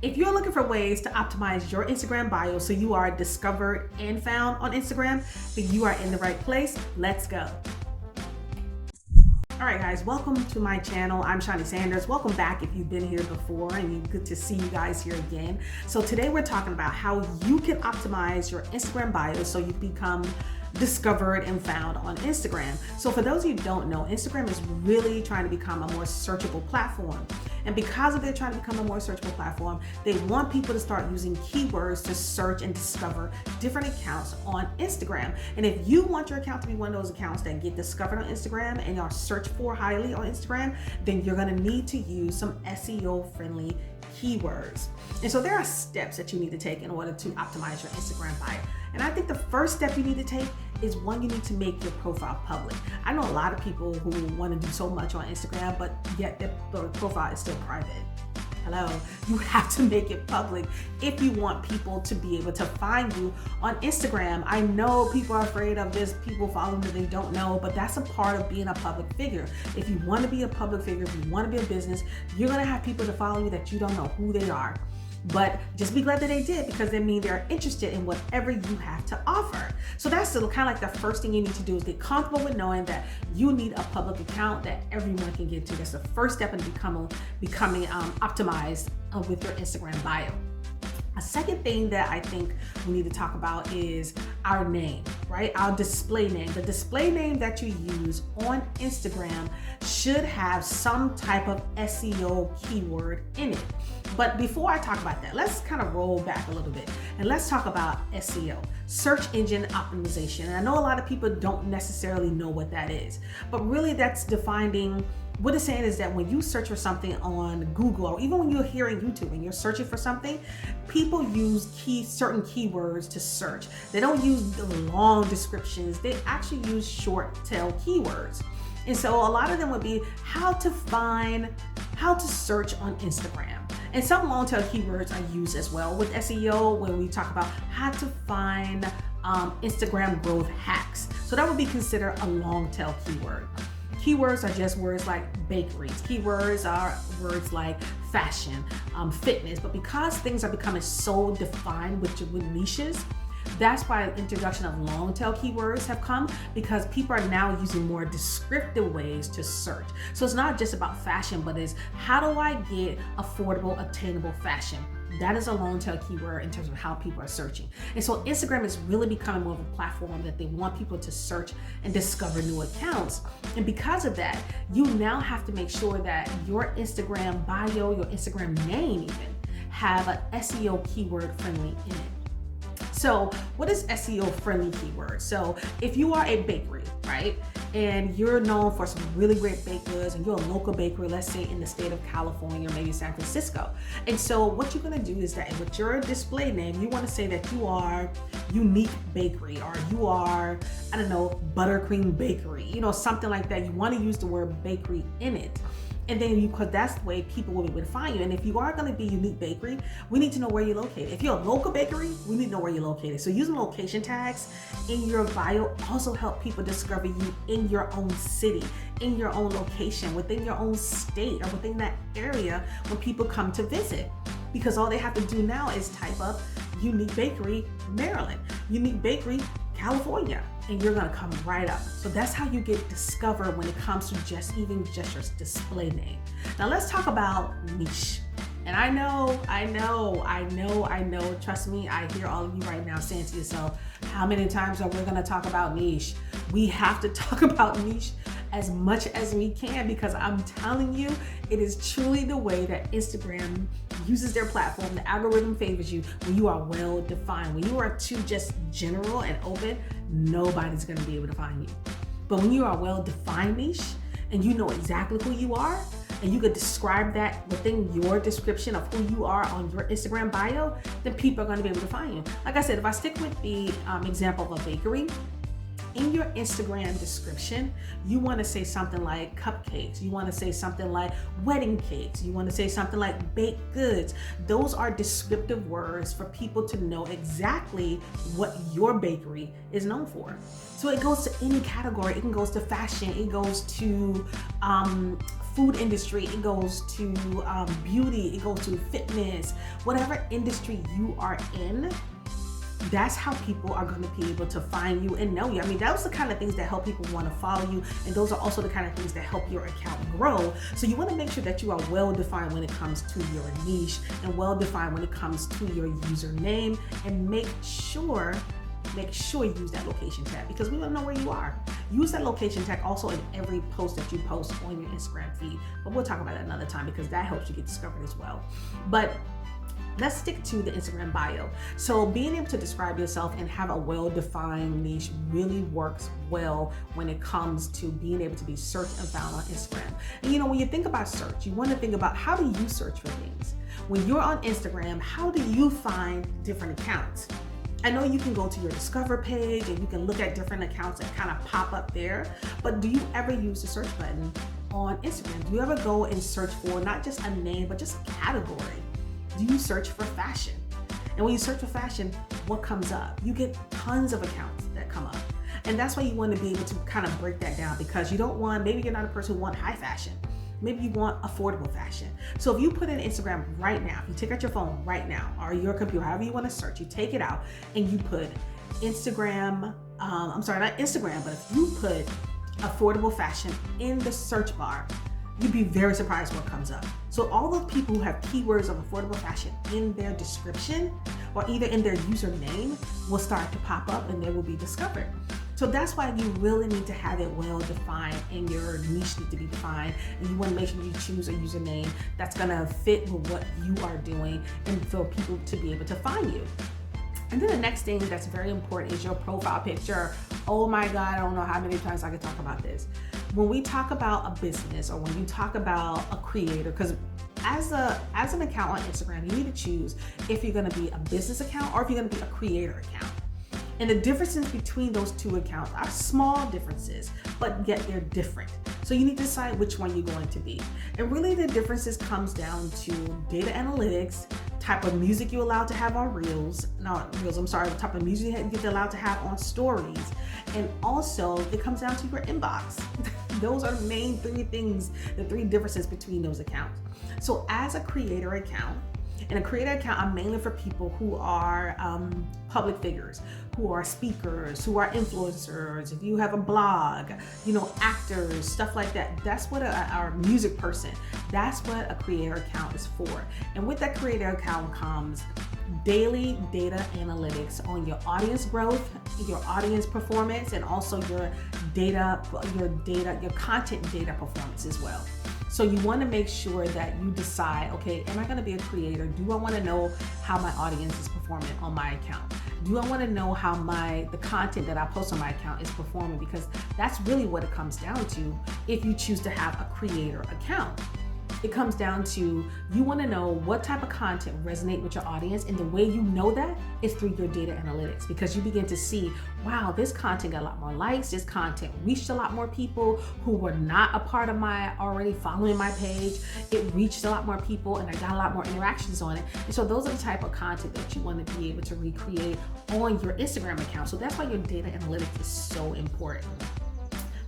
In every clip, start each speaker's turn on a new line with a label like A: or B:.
A: If you're looking for ways to optimize your Instagram bio so you are discovered and found on Instagram, then you are in the right place. Let's go. All right, guys, welcome to my channel. I'm Shani Sanders. Welcome back if you've been here before, and good to see you guys here again. So today we're talking about how you can optimize your Instagram bio so you become discovered and found on Instagram. So for those of you who don't know, Instagram is really trying to become a more searchable platform. And because of it trying to become a more searchable platform, they want people to start using keywords to search and discover different accounts on Instagram. And if you want your account to be one of those accounts that get discovered on Instagram and are searched for highly on Instagram, then you're gonna need to use some SEO friendly keywords. And so there are steps that you need to take in order to optimize your Instagram bio. And I think the first step you need to take is one, you need to make your profile public. I know a lot of people who want to do so much on Instagram, but yet their profile is still private. Hello, you have to make it public if you want people to be able to find you on Instagram. I know people are afraid of this, people following that they don't know, but that's a part of being a public figure. If you want to be a public figure, if you want to be a business, you're going to have people to follow you that you don't know who they are. But just be glad that they did, because they mean they're interested in whatever you have to offer. So that's still kind of like the first thing you need to do is get comfortable with knowing that you need a public account that everyone can get to. That's the first step in becoming optimized with your Instagram bio. A second thing that I think we need to talk about is our name, right? Our display name. The display name that you use on Instagram should have some type of SEO keyword in it. But before I talk about that, let's kind of roll back a little bit and let's talk about SEO, search engine optimization. And I know a lot of people don't necessarily know what that is, but really that's defining. What it's saying is that when you search for something on Google, or even when you're here on YouTube and you're searching for something, people use certain keywords to search. They don't use the long descriptions. They actually use short tail keywords. And so a lot of them would be how to search on Instagram. And some long tail keywords are used as well with SEO when we talk about how to find Instagram growth hacks. So that would be considered a long tail keyword. Keywords are just words like bakeries. Keywords are words like fashion, fitness. But because things are becoming so defined with niches, that's why the introduction of long tail keywords have come, because people are now using more descriptive ways to search. So it's not just about fashion, but it's how do I get affordable, attainable fashion? That is a long tail keyword in terms of how people are searching. And so Instagram is really becoming more of a platform that they want people to search and discover new accounts. And because of that, you now have to make sure that your Instagram bio, your Instagram name even, have an SEO keyword friendly in it. So what is SEO friendly keyword? So if you are a bakery, right, and you're known for some really great baked goods, and you're a local bakery, let's say in the state of California or maybe San Francisco. And so what you're gonna do is that with your display name, you wanna say that you are Unique Bakery, or you are, I don't know, Buttercream Bakery, something like that. You wanna use the word bakery in it. And then because that's the way people will be able to find you. And if you are going to be Unique Bakery, we need to know where you're located. If you're a local bakery, we need to know where you're located. So using location tags in your bio also help people discover you in your own city, in your own location, within your own state, or within that area when people come to visit. Because all they have to do now is type up Unique Bakery, Maryland, Unique Bakery, California, and you're gonna come right up. So that's how you get discovered when it comes to just your display name. Now let's talk about niche. And I know, trust me, I hear all of you right now saying to yourself, how many times are we gonna talk about niche? We have to talk about niche as much as we can, because I'm telling you, it is truly the way that Instagram uses their platform. The algorithm favors you when you are well defined. When you are too just general and open, nobody's gonna be able to find you. But when you are well defined niche and you know exactly who you are, and you could describe that within your description of who you are on your Instagram bio, then people are gonna be able to find you. Like I said, if I stick with the example of a bakery, in your Instagram description, you want to say something like cupcakes. You want to say something like wedding cakes. You want to say something like baked goods. Those are descriptive words for people to know exactly what your bakery is known for. So it goes to any category. It goes to fashion. It goes to food industry, it goes to beauty, it goes to fitness, whatever industry you are in. That's how people are going to be able to find you and know you. I mean, those are the kind of things that help people want to follow you, and those are also the kind of things that help your account grow. So you want to make sure that you are well defined when it comes to your niche, and well defined when it comes to your username, and make sure you use that location tag, because we want to know where you are. Use that location tag also in every post that you post on your Instagram feed, but we'll talk about that another time because that helps you get discovered as well. But let's stick to the Instagram bio. So being able to describe yourself and have a well-defined niche really works well when it comes to being able to be searched and found on Instagram. And when you think about search, you want to think about, how do you search for things? When you're on Instagram, how do you find different accounts? I know you can go to your Discover page and you can look at different accounts that kind of pop up there, but do you ever use the search button on Instagram? Do you ever go and search for not just a name, but just a category? Do you search for fashion? And when you search for fashion, what comes up? You get tons of accounts that come up. And that's why you want to be able to kind of break that down, because you don't want, maybe you're not a person who wants high fashion. Maybe you want affordable fashion. So if you put in Instagram right now, if you take out your phone right now, or your computer, however you want to search, you take it out and you put Instagram, not Instagram, but if you put affordable fashion in the search bar, you'd be very surprised what comes up. So all those people who have keywords of affordable fashion in their description or either in their username will start to pop up and they will be discovered. So that's why you really need to have it well defined, and your niche needs to be defined, and you want to make sure you choose a username that's going to fit with what you are doing and for people to be able to find you. And then the next thing that's very important is your profile picture. Oh my God, I don't know how many times I can talk about this. When we talk about a business, or when you talk about a creator, because as an account on Instagram, you need to choose if you're going to be a business account or if you're going to be a creator account. And the differences between those two accounts are small differences, but yet they're different. So you need to decide which one you're going to be. And really the differences comes down to data analytics, type of music you're allowed to have on the type of music you're allowed to have on stories. And also it comes down to your inbox. Those are the main three things, the three differences between those accounts. So as a creator account, and a creator account are mainly for people who are public figures, who are speakers, who are influencers. If you have a blog, actors, stuff like that. That's what our music person, that's what a creator account is for. And with that creator account comes daily data analytics on your audience growth, your audience performance, and also your content data performance as well. So you want to make sure that you decide, okay, am I going to be a creator? Do I want to know how my audience is performing on my account? Do I want to know how the content that I post on my account is performing? Because that's really what it comes down to if you choose to have a creator account. It comes down to, you want to know what type of content resonates with your audience, and the way you know that is through your data analytics, because you begin to see, wow, this content got a lot more likes, this content reached a lot more people who were not a part of already following my page. It reached a lot more people and I got a lot more interactions on it. And so those are the type of content that you want to be able to recreate on your Instagram account. So that's why your data analytics is so important.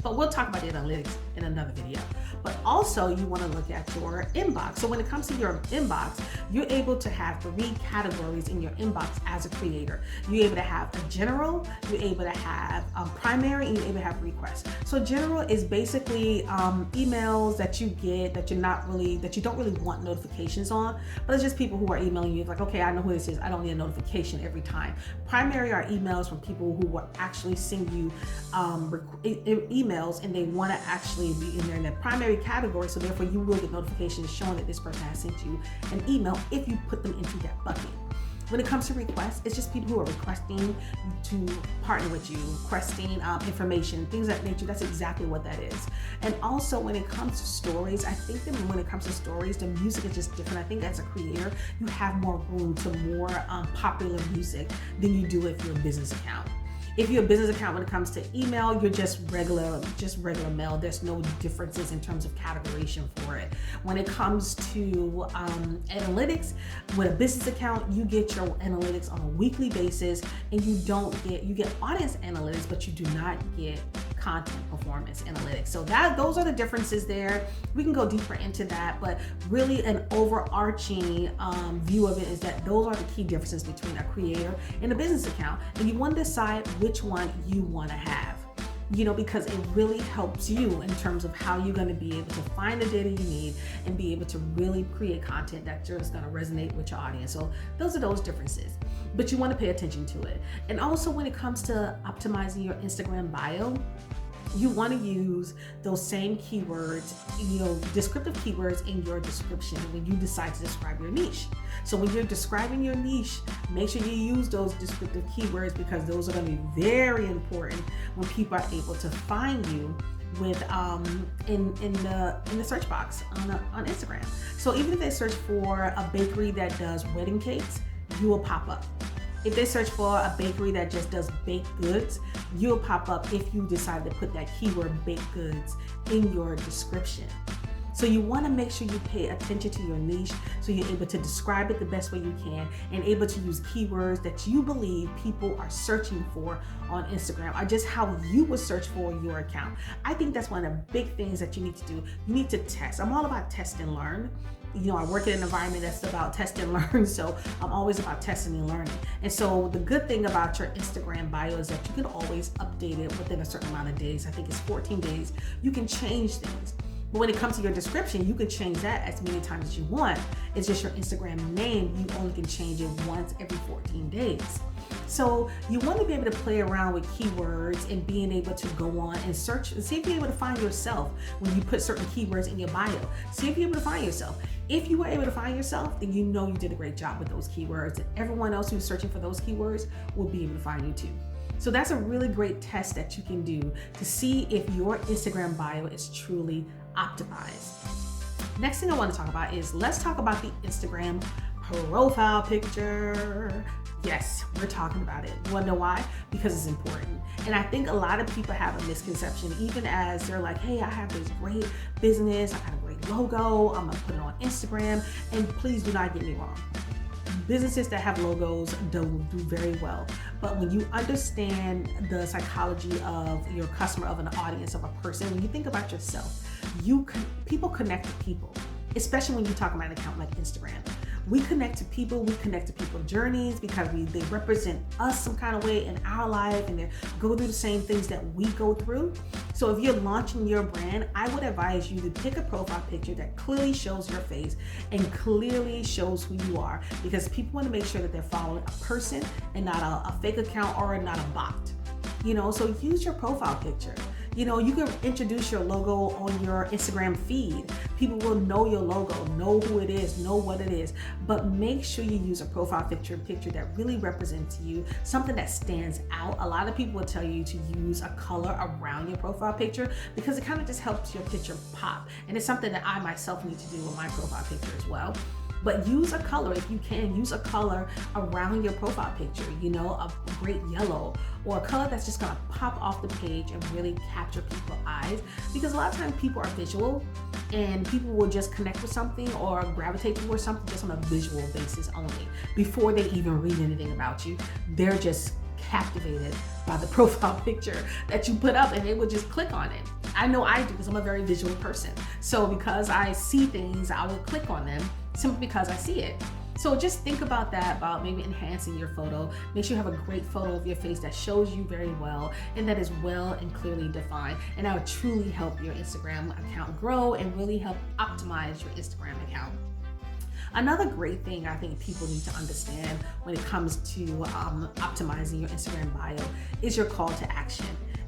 A: But we'll talk about data analytics in another video. But also you want to look at your inbox. So when it comes to your inbox, you're able to have 3 categories in your inbox as a creator. You're able to have a general, you're able to have primary, and you're able to have requests. So general is basically emails that you get that you don't really want notifications on, but it's just people who are emailing you. It's like, okay, I know who this is. I don't need a notification every time. Primary are emails from people who will actually send you emails, and they want to actually be in there in the primary category, so therefore you will get notifications showing that this person has sent you an email if you put them into that bucket. When it comes to requests, it's just people who are requesting to partner with you, requesting information, things of that nature. That's exactly what that is. And also when it comes to stories, I think that when it comes to stories, the music is just different. I think as a creator, you have more room to more popular music than you do if you're a business account. If you're a business account, when it comes to email, you're just regular mail. There's no differences in terms of categorization for it. When it comes to analytics, with a business account, you get your analytics on a weekly basis, and you get audience analytics, but you do not get content performance analytics. So those are the differences there. We can go deeper into that, but really an overarching view of it is that those are the key differences between a creator and a business account. And you want to decide which one you want to have, because it really helps you in terms of how you're going to be able to find the data you need and be able to really create content that's just going to resonate with your audience. So those are those differences, but you want to pay attention to it. And also when it comes to optimizing your Instagram bio, you want to use those same keywords, descriptive keywords in your description when you decide to describe your niche. So when you're describing your niche, make sure you use those descriptive keywords, because those are going to be very important when people are able to find you with in the search box on Instagram. So even if they search for a bakery that does wedding cakes, you will pop up. If they search for a bakery that just does baked goods, you'll pop up if you decide to put that keyword baked goods in your description. So you want to make sure you pay attention to your niche so you're able to describe it the best way you can and able to use keywords that you believe people are searching for on Instagram, or just how you would search for your account. I think that's one of the big things that you need to do. You need to test. I'm all about test and learn. I work in an environment that's about test and learn, so I'm always about testing and learning. And so the good thing about your Instagram bio is that you can always update it within a certain amount of days. I think it's 14 days. You can change things. But when it comes to your description, you can change that as many times as you want. It's just your Instagram name. You only can change it once every 14 days. So you want to be able to play around with keywords and being able to go on and search and see if you're able to find yourself when you put certain keywords in your bio. See if you're able to find yourself. If you were able to find yourself, then you did a great job with those keywords, and everyone else who's searching for those keywords will be able to find you too. So that's a really great test that you can do to see if your Instagram bio is truly optimized. Next thing I want to talk about is, let's talk about the Instagram profile picture. Yes, we're talking about it. You want to know why? Because it's important. And I think a lot of people have a misconception, even as they're like, hey, I have this great business, I got a great logo, I'm gonna put it on Instagram. And please do not get me wrong. Businesses that have logos do very well. But when you understand the psychology of your customer, of an audience, of a person, when you think about yourself, people connect to people, especially when you talk about an account like Instagram. We connect to people, we connect to people's journeys because they represent us some kind of way in our life, and they go through the same things that we go through. So if you're launching your brand, I would advise you to pick a profile picture that clearly shows your face and clearly shows who you are, because people want to make sure that they're following a person and not a fake account or not a bot. So use your profile picture. You can introduce your logo on your Instagram feed. People will know your logo, know who it is, know what it is, but make sure you use a profile picture that really represents you, something that stands out. A lot of people will tell you to use a color around your profile picture because it kind of just helps your picture pop. And it's something that I myself need to do with my profile picture as well. But use a color, if you can, use a color around your profile picture, a great yellow, or a color that's just gonna pop off the page and really capture people's eyes. Because a lot of times people are visual, and people will just connect with something or gravitate towards something just on a visual basis only. Before they even read anything about you, they're just captivated by the profile picture that you put up, and they will just click on it. I know I do, because I'm a very visual person. So because I see things, I will click on them simply because I see it. So just think about that, about maybe enhancing your photo. Make sure you have a great photo of your face that shows you very well and that is well and clearly defined. And that would truly help your Instagram account grow and really help optimize your Instagram account. Another great thing I think people need to understand when it comes to optimizing your Instagram bio is your call to action.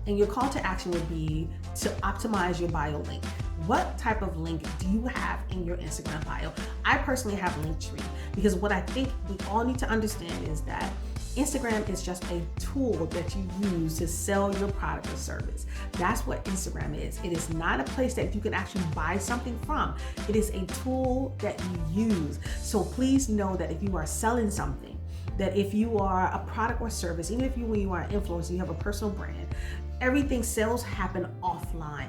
A: And your call to action would be to optimize your bio link. What type of link do you have in your Instagram bio? I personally have Linktree, because what I think we all need to understand is that Instagram is just a tool that you use to sell your product or service. That's what Instagram is. It is not a place that you can actually buy something from. It is a tool that you use. So please know that if you are selling something, that if you are a product or service, even if you are an influencer, you have a personal brand, everything, sales happen offline.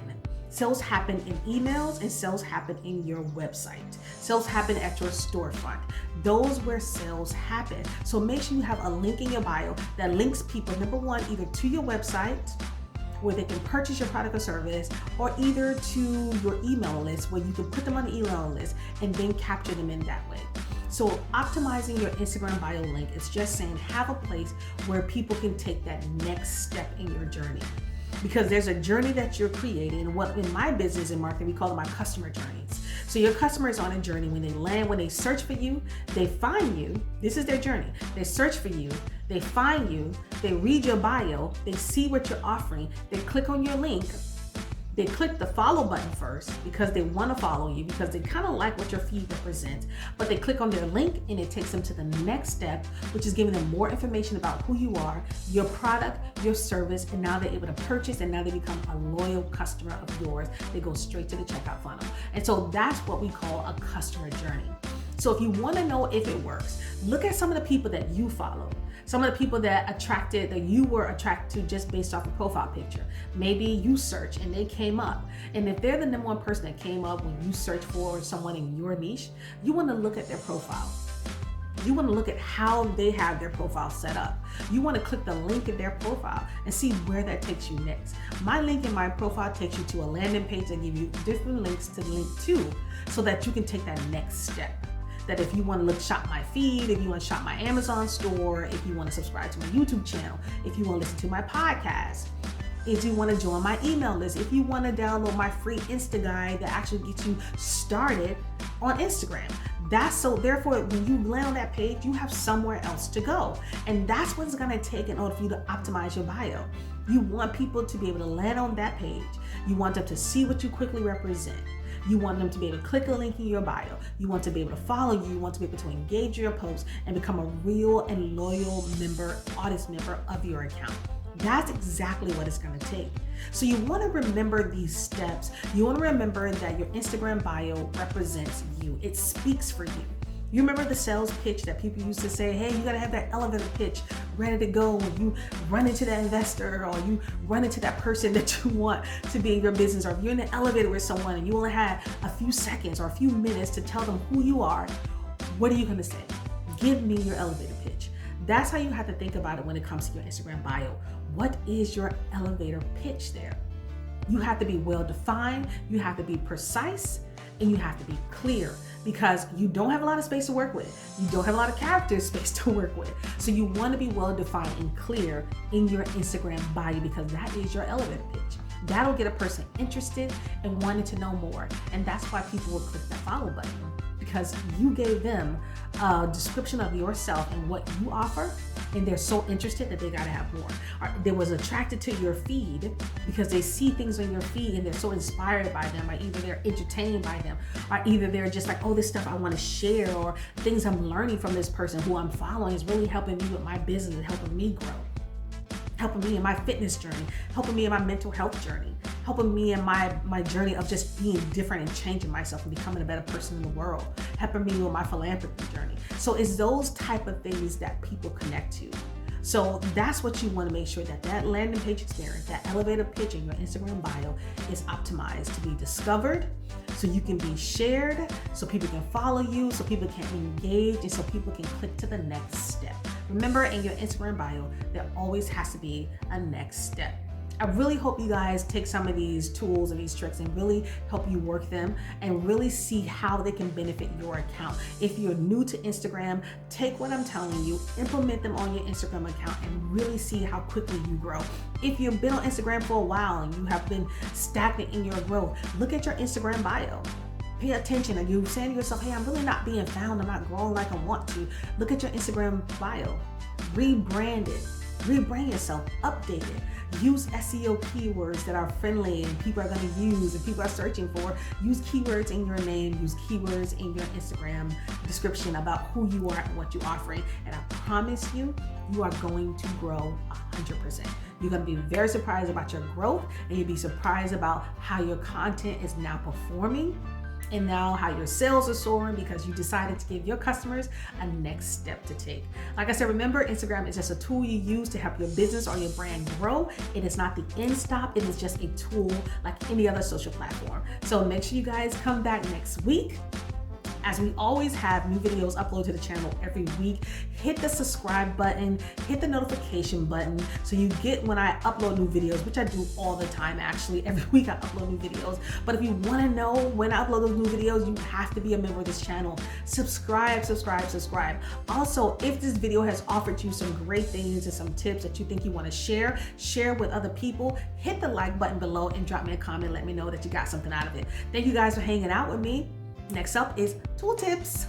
A: Sales happen in emails, and sales happen in your website. Sales happen at your storefront. Those where sales happen. So make sure you have a link in your bio that links people, number one, either to your website where they can purchase your product or service, or either to your email list where you can put them on the email list and then capture them in that way. So optimizing your Instagram bio link is just saying have a place where people can take that next step in your journey. Because there's a journey that you're creating, and what in my business and marketing, we call them my customer journeys. So your customer is on a journey. When they land, when they search for you, they find you. This is their journey. They search for you, they find you, they read your bio, they see what you're offering, they click on your link, they click the follow button first because they want to follow you, because they kind of like what your feed represents, but they click on their link and it takes them to the next step, which is giving them more information about who you are, your product, your service, and now they're able to purchase, and now they become a loyal customer of yours. They go straight to the checkout funnel. And so that's what we call a customer journey. So if you want to know if it works, look at some of the people that you follow. Some of the people that you were attracted to just based off a profile picture. Maybe you search and they came up. And if they're the number one person that came up when you search for someone in your niche, you want to look at their profile. You want to look at how they have their profile set up. You want to click the link in their profile and see where that takes you next. My link in my profile takes you to a landing page that gives you different links to link to, so that you can take that next step. That if you want to shop my feed, if you want to shop my Amazon store, if you want to subscribe to my YouTube channel, if you want to listen to my podcast, if you want to join my email list, if you want to download my free Insta guide that actually gets you started on Instagram. Therefore, when you land on that page, you have somewhere else to go. And that's what it's going to take in order for you to optimize your bio. You want people to be able to land on that page. You want them to see what you quickly represent. You want them to be able to click a link in your bio. You want to be able to follow you. You want to be able to engage your posts and become a real and loyal audience member of your account. That's exactly what it's going to take. So you want to remember these steps. You want to remember that your Instagram bio represents you. It speaks for you. You remember the sales pitch that people used to say, hey, you got to have that elevator pitch ready to go when you run into that investor, or you run into that person that you want to be in your business, or if you're in an elevator with someone and you only have a few seconds or a few minutes to tell them who you are, what are you going to say? Give me your elevator pitch. That's how you have to think about it when it comes to your Instagram bio. What is your elevator pitch there? You have to be well defined, you have to be precise, and you have to be clear, because you don't have a lot of space to work with. You don't have a lot of character space to work with. So you want to be well defined and clear in your Instagram bio, because that is your elevator pitch. That'll get a person interested and wanting to know more. And that's why people will click that follow button, because you gave them a description of yourself and what you offer, and they're so interested that they gotta have more. Or they was attracted to your feed because they see things on your feed and they're so inspired by them, or either they're entertained by them, or either they're just like, oh, this stuff I want to share, or things I'm learning from this person who I'm following is really helping me with my business and helping me grow, helping me in my fitness journey, helping me in my mental health journey, helping me in my journey of just being different and changing myself and becoming a better person in the world, helping me with my philanthropy journey. So it's those type of things that people connect to. So that's what you want to make sure that landing page experience, that elevator pitch in your Instagram bio is optimized to be discovered, so you can be shared, so people can follow you, so people can engage, and so people can click to the next step. Remember, in your Instagram bio, there always has to be a next step. I really hope you guys take some of these tools and these tricks and really help you work them and really see how they can benefit your account. If you're new to Instagram, take what I'm telling you, implement them on your Instagram account, and really see how quickly you grow. If you've been on Instagram for a while and you have been stagnant in your growth, look at your Instagram bio. Pay attention. Are you saying to yourself, hey, I'm really not being found, I'm not growing like I want to? Look at your Instagram bio. Rebrand it. Rebrand yourself. Update it. Use SEO keywords that are friendly and people are going to use and people are searching for. Use keywords in your name. Use keywords in your Instagram description about who you are and what you're offering. And I promise you, you are going to grow 100%. You're going to be very surprised about your growth, and you'll be surprised about how your content is now performing, and now how your sales are soaring because you decided to give your customers a next step to take. Like I said, remember, Instagram is just a tool you use to help your business or your brand grow. It is not the end stop. It is just a tool like any other social platform. So make sure you guys come back next week As we always have new videos uploaded to the channel every week, hit the subscribe button, hit the notification button so you get when I upload new videos, which I do all the time actually. Every week I upload new videos. But if you want to know when I upload those new videos, you have to be a member of this channel. Subscribe. Also, if this video has offered you some great things and some tips that you think you want to share with other people, hit the like button below and drop me a comment. Let me know that you got something out of it. Thank you guys for hanging out with me. Next up is tool tips.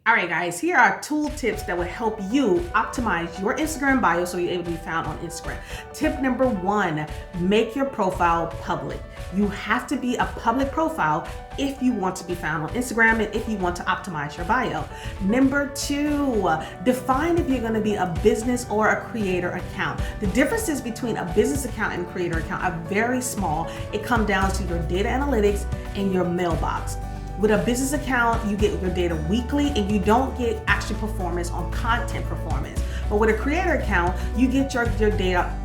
A: All right, guys, here are tool tips that will help you optimize your Instagram bio so you're able to be found on Instagram. Tip number 1, make your profile public. You have to be a public profile if you want to be found on Instagram and if you want to optimize your bio. Number 2, define if you're going to be a business or a creator account. The differences between a business account and creator account are very small. It comes down to your data analytics and your mailbox. With a business account, you get your data weekly and you don't get actual performance on content performance. But with a creator account, you get your data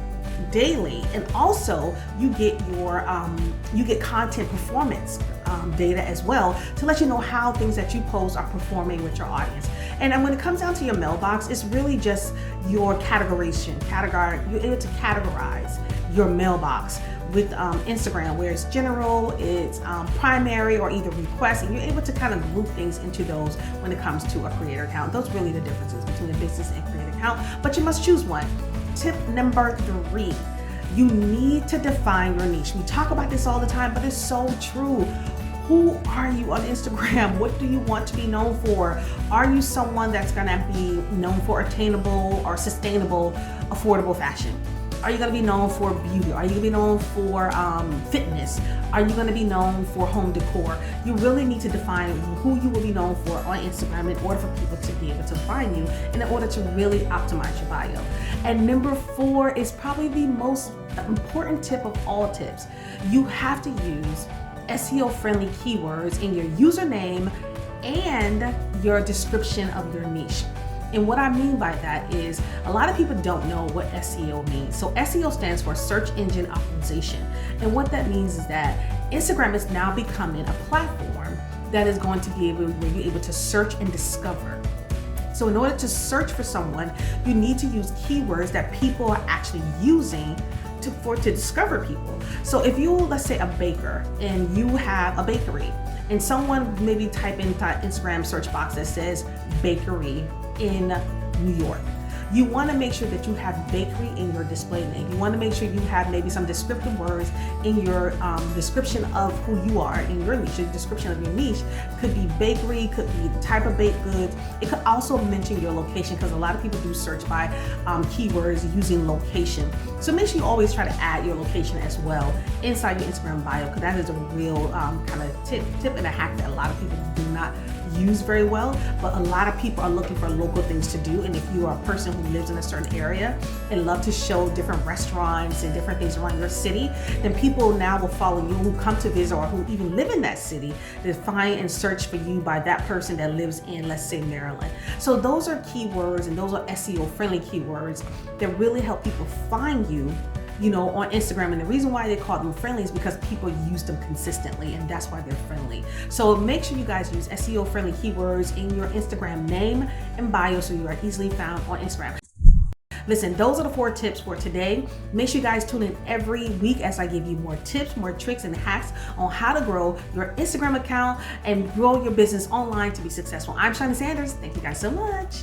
A: daily, and also you get your content performance data as well to let you know how things that you post are performing with your audience. And when it comes down to your mailbox, it's really just your categorization. You're able to categorize your mailbox with Instagram, where it's general, it's primary, or either request, and you're able to kind of group things into those when it comes to a creator account. Those are really the differences between a business and creator account, but you must choose one. Tip number 3, you need to define your niche. We talk about this all the time, but it's so true. Who are you on Instagram? What do you want to be known for? Are you someone that's gonna be known for attainable or sustainable, affordable fashion? Are you going to be known for beauty? Are you going to be known for fitness? Are you going to be known for home decor? You really need to define who you will be known for on Instagram in order for people to be able to find you and in order to really optimize your bio. And number 4 is probably the most important tip of all tips. You have to use SEO-friendly keywords in your username and your description of your niche. And what I mean by that is a lot of people don't know what SEO means. So SEO stands for search engine optimization. And what that means is that Instagram is now becoming a platform that is going to be able to search and discover. So in order to search for someone, you need to use keywords that people are actually using to discover people. So if you, let's say, a baker and you have a bakery, and someone maybe type in Instagram search box that says bakery in New York, you want to make sure that you have bakery in your display name. You want to make sure you have maybe some descriptive words in your description of who you are in your niche. The description of your niche could be bakery, could be the type of baked goods. It could also mention your location, because a lot of people do search by keywords using location. So make sure you always try to add your location as well inside your Instagram bio, because that is a real kind of tip and a hack that a lot of people do not use very well. But a lot of people are looking for local things to do, and if you are a person who lives in a certain area and love to show different restaurants and different things around your city, then people now will follow you who come to visit or who even live in that city to find and search for you by that person that lives in, let's say, Maryland. So those are keywords, and those are SEO friendly keywords that really help people find you on Instagram. And the reason why they call them friendly is because people use them consistently, and that's why they're friendly. So make sure you guys use SEO friendly keywords in your Instagram name and bio so you are easily found on Instagram. Listen, those are the 4 tips for today. Make sure you guys tune in every week as I give you more tips, more tricks and hacks on how to grow your Instagram account and grow your business online to be successful. I'm Shani Sanders. Thank you guys so much.